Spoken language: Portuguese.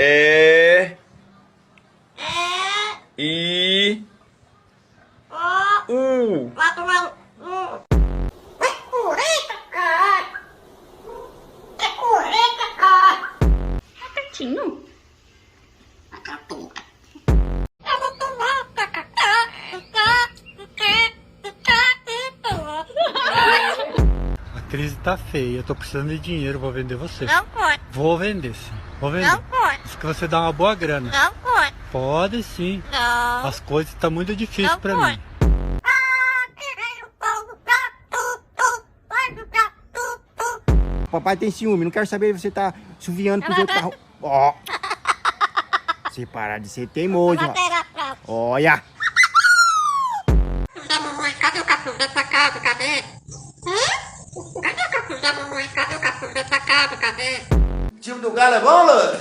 E I U. Tá pertinho? A crise tá feia, eu tô precisando de dinheiro, vou vender você. Não pode, Vou vender sim, vou vender. não pode, Diz que você dá uma boa grana. não pode, Pode sim, não. as coisas tá muito difícil Não pra pode. mim. Papai tem ciúme, não quero saber se você tá suviando pros outros carros. Ó. Se parar de ser teimoso, ó. Olha. Da mamãe, cadê o café sacado? Cadê? Cadê o café da mamãe? Cadê o café sacado? Cadê? O time do Galo é bom, Lula?